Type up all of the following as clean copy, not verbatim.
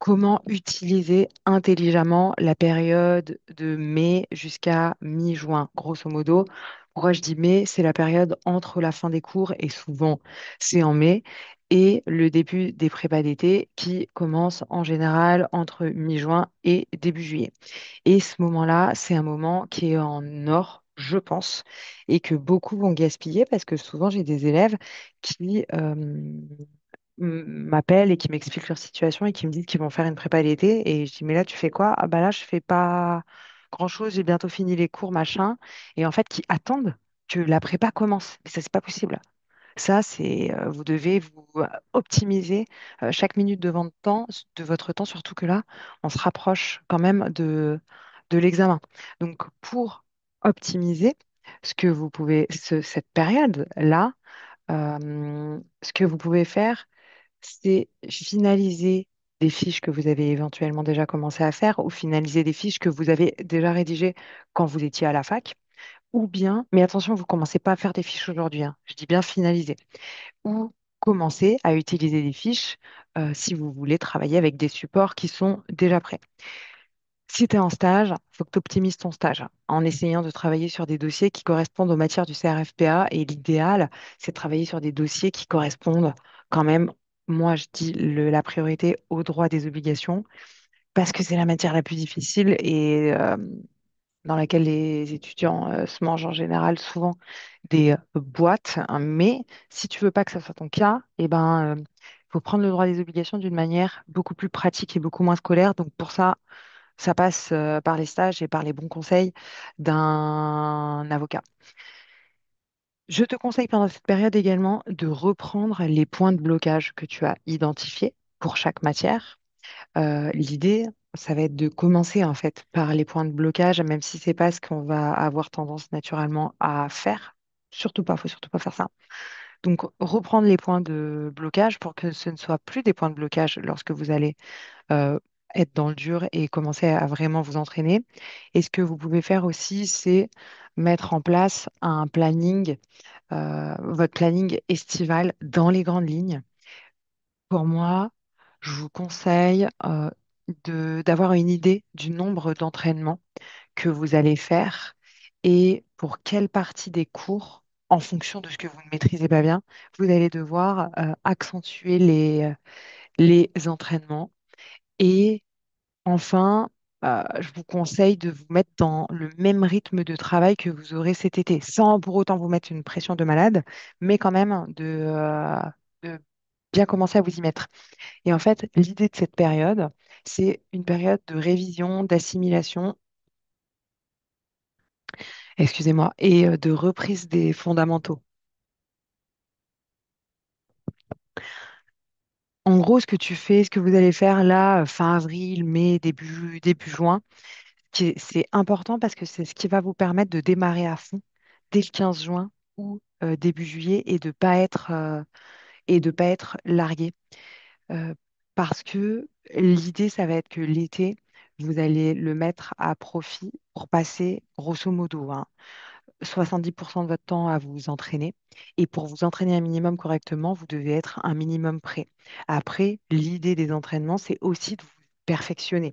Comment utiliser intelligemment la période de mai jusqu'à mi-juin, grosso modo. Pourquoi je dis mai? C'est la période entre la fin des cours et souvent c'est en mai et le début des prépas d'été qui commence en général entre mi-juin et début juillet. Et ce moment-là, c'est un moment qui est en or, je pense, et que beaucoup vont gaspiller parce que souvent j'ai des élèves qui m'appellent et qui m'expliquent leur situation et qui me disent qu'ils vont faire une prépa l'été. Et je dis, mais là, tu fais quoi? Ah bah là, je fais pas grand-chose, j'ai bientôt fini les cours, machin. Et en fait, qui attendent que la prépa commence. Mais ça, c'est pas possible. Ça, c'est vous devez vous optimiser chaque minute de votre temps, surtout que là, on se rapproche quand même de l'examen. Donc, pour optimiser cette période-là, ce que vous pouvez faire, c'est finaliser des fiches que vous avez éventuellement déjà commencé à faire ou finaliser des fiches que vous avez déjà rédigées quand vous étiez à la fac. Ou bien, mais attention, vous ne commencez pas à faire des fiches aujourd'hui, hein. Je dis bien finaliser. Ou commencer à utiliser des fiches si vous voulez travailler avec des supports qui sont déjà prêts. Si tu es en stage, il faut que tu optimises ton stage en essayant de travailler sur des dossiers qui correspondent aux matières du CRFPA. Et l'idéal, c'est de travailler sur des dossiers qui correspondent quand même, moi je dis la priorité au droit des obligations, parce que c'est la matière la plus difficile et dans laquelle les étudiants se mangent en général souvent des boîtes, hein. Mais si tu veux pas que ça soit ton cas, eh ben, faut prendre le droit des obligations d'une manière beaucoup plus pratique et beaucoup moins scolaire. Donc pour ça, ça passe par les stages et par les bons conseils d'un avocat. Je te conseille pendant cette période également de reprendre les points de blocage que tu as identifiés pour chaque matière. L'idée, ça va être de commencer en fait par les points de blocage, même si c'est pas ce qu'on va avoir tendance naturellement à faire. Surtout pas, faut surtout pas faire ça. Donc, reprendre les points de blocage pour que ce ne soit plus des points de blocage lorsque vous allez euh, être dans le dur et commencer à vraiment vous entraîner. Et ce que vous pouvez faire aussi, c'est mettre en place un planning, votre planning estival dans les grandes lignes. Pour moi, je vous conseille d'avoir une idée du nombre d'entraînements que vous allez faire et pour quelle partie des cours, en fonction de ce que vous ne maîtrisez pas bien, vous allez devoir accentuer les entraînements. Et enfin, je vous conseille de vous mettre dans le même rythme de travail que vous aurez cet été, sans pour autant vous mettre une pression de malade, mais quand même de bien commencer à vous y mettre. Et en fait, l'idée de cette période, c'est une période de révision, d'assimilation, excusez-moi, et de reprise des fondamentaux. En gros, ce que tu fais, ce que vous allez faire là, fin avril, mai, début juin, c'est important parce que c'est ce qui va vous permettre de démarrer à fond dès le 15 juin ou début juillet et de pas être largué. Euh, Parce que l'idée, ça va être que l'été, vous allez le mettre à profit pour passer, grosso modo, hein, 70% de votre temps à vous entraîner. Et pour vous entraîner un minimum correctement, vous devez être un minimum prêt. Après, l'idée des entraînements, c'est aussi de vous perfectionner.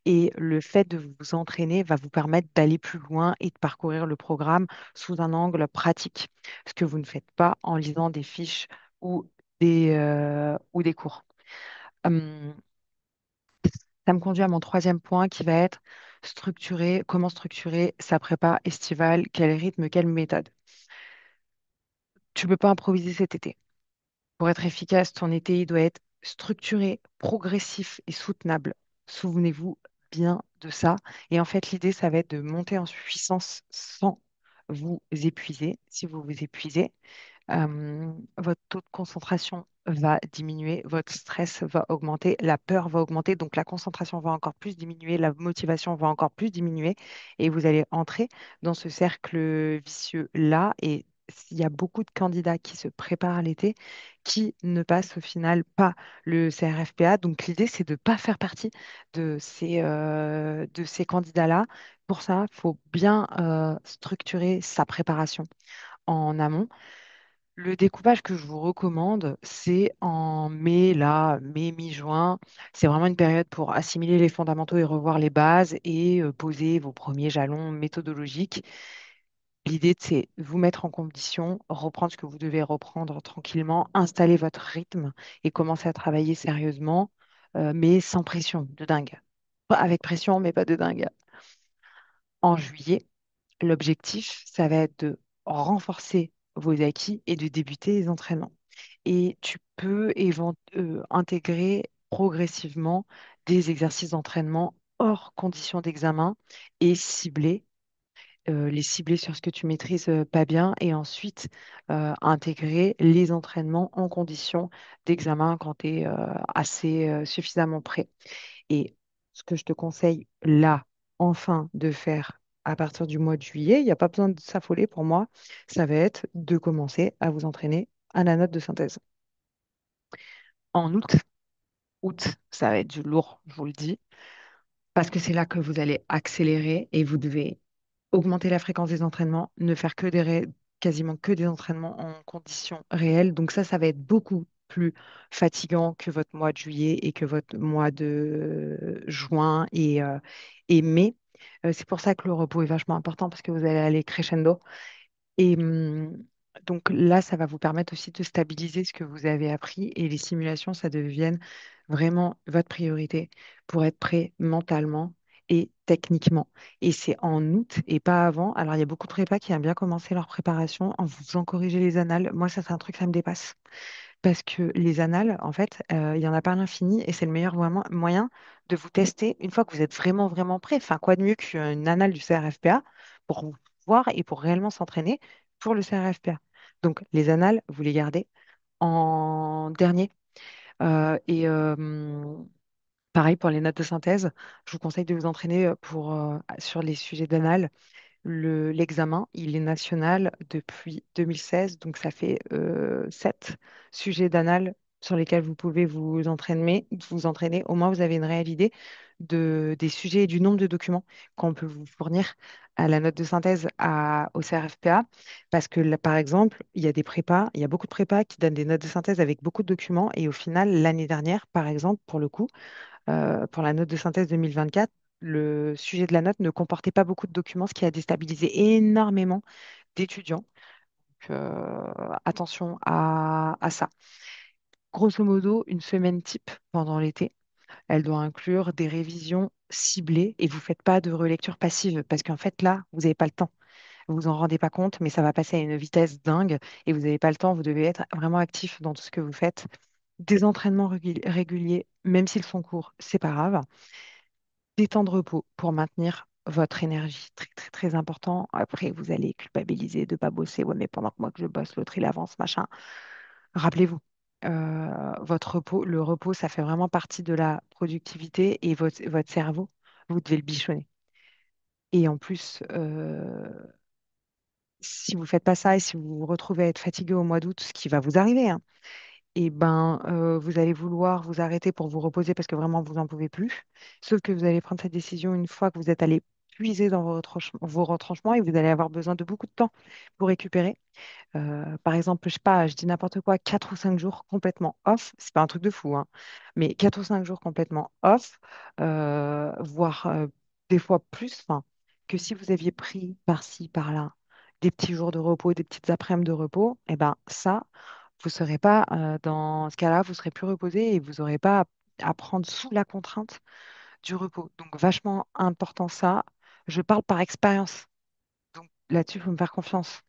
Et le fait de vous entraîner va vous permettre d'aller plus loin et de parcourir le programme sous un angle pratique, ce que vous ne faites pas en lisant des fiches ou ou des cours. Hum, Ça me conduit à mon troisième point qui va être comment structurer sa prépa estivale, quel rythme, quelle méthode. Tu ne peux pas improviser cet été. Pour être efficace, ton été, il doit être structuré, progressif et soutenable. Souvenez-vous bien de ça. Et en fait, l'idée, ça va être de monter en puissance sans vous épuiser. Si vous vous épuisez, votre taux de concentration va diminuer, votre stress va augmenter, la peur va augmenter, donc la concentration va encore plus diminuer, la motivation va encore plus diminuer, et vous allez entrer dans ce cercle vicieux-là. Et s'il y a beaucoup de candidats qui se préparent à l'été, qui ne passent au final pas le CRFPA, donc l'idée, c'est de ne pas faire partie de ces candidats-là. Pour ça, il faut bien structurer sa préparation en amont. Le découpage que je vous recommande, c'est en mai, là, mai, mi-juin. C'est vraiment une période pour assimiler les fondamentaux et revoir les bases et poser vos premiers jalons méthodologiques. L'idée, c'est vous mettre en condition, reprendre ce que vous devez reprendre tranquillement, installer votre rythme et commencer à travailler sérieusement, mais sans pression de dingue. Pas avec pression, mais pas de dingue. En juillet, l'objectif, ça va être de renforcer vos acquis et de débuter les entraînements. Et tu peux intégrer progressivement des exercices d'entraînement hors conditions d'examen et les cibler sur ce que tu maîtrises pas bien et ensuite intégrer les entraînements en conditions d'examen quand tu es assez suffisamment prêt. Et ce que je te conseille là, enfin, de faire à partir du mois de juillet, il n'y a pas besoin de s'affoler pour moi, ça va être de commencer à vous entraîner à la note de synthèse. En août, ça va être du lourd, je vous le dis, parce que c'est là que vous allez accélérer et vous devez augmenter la fréquence des entraînements, ne faire quasiment que des entraînements en conditions réelles. Donc ça va être beaucoup plus fatigant que votre mois de juillet et que votre mois de juin et mai. C'est pour ça que le repos est vachement important parce que vous allez aller crescendo. Et donc là, ça va vous permettre aussi de stabiliser ce que vous avez appris et les simulations, ça devienne vraiment votre priorité pour être prêt mentalement et techniquement. Et c'est en août et pas avant. Alors, il y a beaucoup de prépas qui aiment bien commencer leur préparation en vous faisant corriger les annales. Moi, ça, c'est un truc, ça me dépasse. Parce que les annales, en fait, il n'y en a pas à l'infini et c'est le meilleur moyen de vous tester une fois que vous êtes vraiment, vraiment prêt. Enfin, quoi de mieux qu'une annale du CRFPA pour vous voir et pour réellement s'entraîner pour le CRFPA. Donc, les annales, vous les gardez en dernier. Pareil pour les notes de synthèse, je vous conseille de vous entraîner sur les sujets d'annales. L'examen, il est national depuis 2016, donc ça fait 7 sujets d'anal sur lesquels vous pouvez vous entraîner. Au moins, vous avez une réelle idée des sujets et du nombre de documents qu'on peut vous fournir à la note de synthèse au CRFPA. Parce que là, par exemple, il y a beaucoup de prépas qui donnent des notes de synthèse avec beaucoup de documents. Et au final, l'année dernière, par exemple, pour le coup, pour la note de synthèse 2024, le sujet de la note ne comportait pas beaucoup de documents, ce qui a déstabilisé énormément d'étudiants. Donc, attention à ça. Grosso modo, une semaine type pendant l'été, elle doit inclure des révisions ciblées et vous ne faites pas de relecture passive parce qu'en fait, là, vous n'avez pas le temps. Vous vous en rendez pas compte, mais ça va passer à une vitesse dingue et vous n'avez pas le temps. Vous devez être vraiment actif dans tout ce que vous faites. Des entraînements réguliers, même s'ils sont courts, c'est pas grave. Des temps de repos pour maintenir votre énergie. Très, très, très important. Après, vous allez culpabiliser de ne pas bosser. Ouais, mais pendant que moi que je bosse, l'autre il avance, machin. Rappelez-vous, votre repos, le repos, ça fait vraiment partie de la productivité et votre cerveau, vous devez le bichonner. Et en plus, si vous ne faites pas ça et si vous vous retrouvez à être fatigué au mois d'août, ce qui va vous arriver, hein, et ben, vous allez vouloir vous arrêter pour vous reposer parce que vraiment vous n'en pouvez plus. Sauf que vous allez prendre cette décision une fois que vous êtes allé puiser dans vos retranchements et vous allez avoir besoin de beaucoup de temps pour récupérer. Par exemple, je sais pas, je dis n'importe quoi, 4 ou 5 jours complètement off, c'est pas un truc de fou, hein, mais 4 ou 5 jours complètement off, voire des fois plus, enfin, que si vous aviez pris par-ci, par-là, des petits jours de repos, des petites après-midi de repos, et ben ça, vous serez pas dans ce cas-là, vous serez plus reposé et vous n'aurez pas à prendre sous la contrainte du repos. Donc vachement important ça. Je parle par expérience. Donc là-dessus, il faut me faire confiance.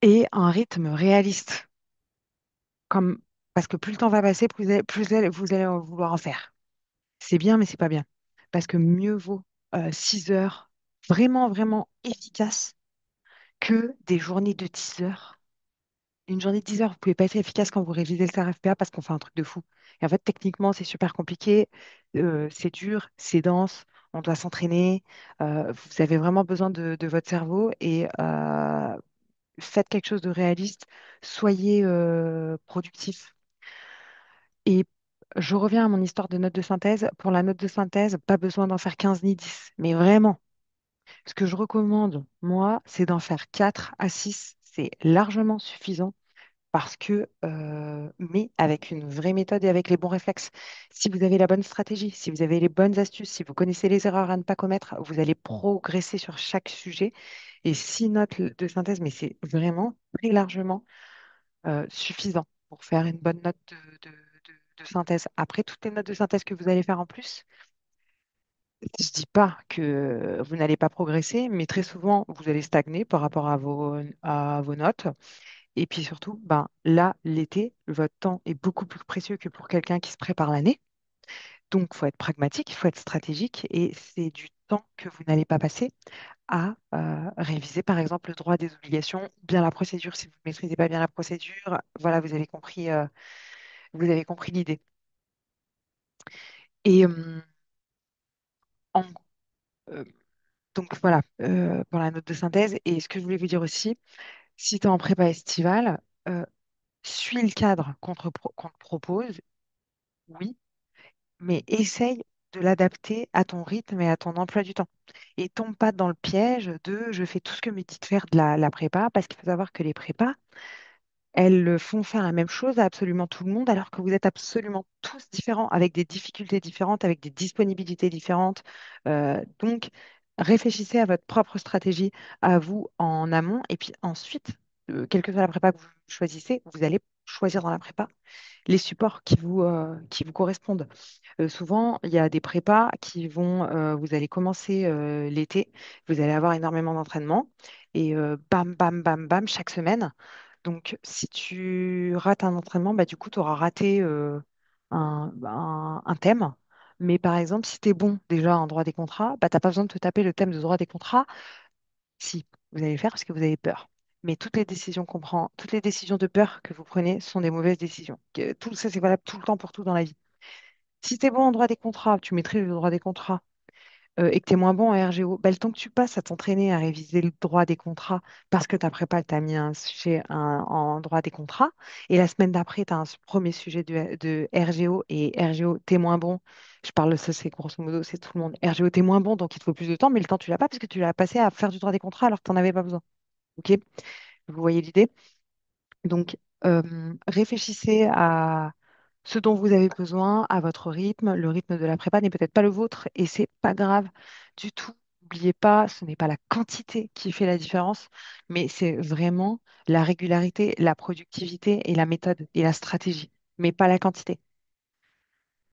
Et un rythme réaliste, comme parce que plus le temps va passer, vous allez en vouloir en faire. C'est bien, mais c'est pas bien. Parce que mieux vaut 6 heures vraiment, vraiment efficaces que des journées de 10 heures. Une journée de 10 heures, vous pouvez pas être efficace quand vous révisez le CRFPA parce qu'on fait un truc de fou. Et en fait, techniquement, c'est super compliqué, c'est dur, c'est dense, on doit s'entraîner. Vous avez vraiment besoin de votre cerveau et faites quelque chose de réaliste, soyez productif. Et je reviens à mon histoire de note de synthèse. Pour la note de synthèse, pas besoin d'en faire 15 ni 10, mais vraiment, ce que je recommande, moi, c'est d'en faire 4 à 6, c'est largement suffisant parce que, mais avec une vraie méthode et avec les bons réflexes. Si vous avez la bonne stratégie, si vous avez les bonnes astuces, si vous connaissez les erreurs à ne pas commettre, vous allez progresser sur chaque sujet. Et 6 notes de synthèse, mais c'est vraiment très largement suffisant pour faire une bonne note de synthèse. Après, toutes les notes de synthèse que vous allez faire en plus, je dis pas que vous n'allez pas progresser, mais très souvent, vous allez stagner par rapport à vos notes. Et puis surtout, ben, là, l'été, votre temps est beaucoup plus précieux que pour quelqu'un qui se prépare l'année. Donc, il faut être pragmatique, il faut être stratégique, et c'est du temps que vous n'allez pas passer à réviser, par exemple, le droit des obligations, ou bien la procédure. Si vous ne maîtrisez pas bien la procédure, voilà, vous avez compris l'idée. Et en- euh, donc, voilà, pour la note de synthèse. Et ce que je voulais vous dire aussi, si tu es en prépa estivale, euh, suis le cadre qu'on te propose, oui, mais essaye de l'adapter à ton rythme et à ton emploi du temps. Et tombe pas dans le piège de je fais tout ce que me dit de faire de la prépa, parce qu'il faut savoir que les prépas, elles font faire la même chose à absolument tout le monde, alors que vous êtes absolument tous différents, avec des difficultés différentes, avec des disponibilités différentes. Donc, réfléchissez à votre propre stratégie, à vous en amont, et puis ensuite, quelle que soit la prépa que vous choisissez, vous allez choisir dans la prépa les supports qui vous correspondent. Souvent, il y a des prépas vous allez commencer l'été, vous allez avoir énormément d'entraînement et bam, bam, bam, bam, chaque semaine. Donc, si tu rates un entraînement, bah, du coup, tu auras raté un thème. Mais par exemple, si tu es bon déjà en droit des contrats, bah, tu n'as pas besoin de te taper le thème de droit des contrats. Si, vous allez le faire parce que vous avez peur. Mais toutes les décisions de peur que vous prenez sont des mauvaises décisions. Tout ça, c'est valable tout le temps pour tout dans la vie. Si tu es bon en droit des contrats, tu maîtrises le droit des contrats et que tu es moins bon en RGO, bah, le temps que tu passes à t'entraîner à réviser le droit des contrats parce que ta prépa t'a mis un sujet en droit des contrats et la semaine d'après, tu as un premier sujet de RGO et RGO, t'es moins bon. Je parle de ça, c'est grosso modo, c'est tout le monde. RGO, t'es moins bon, donc il te faut plus de temps, mais le temps, tu l'as pas parce que tu l'as passé à faire du droit des contrats alors que tu n'en avais pas besoin. OK? Vous voyez l'idée? Donc, réfléchissez à ce dont vous avez besoin, à votre rythme. Le rythme de la prépa n'est peut-être pas le vôtre et c'est pas grave du tout. N'oubliez pas, ce n'est pas la quantité qui fait la différence, mais c'est vraiment la régularité, la productivité et la méthode et la stratégie, mais pas la quantité.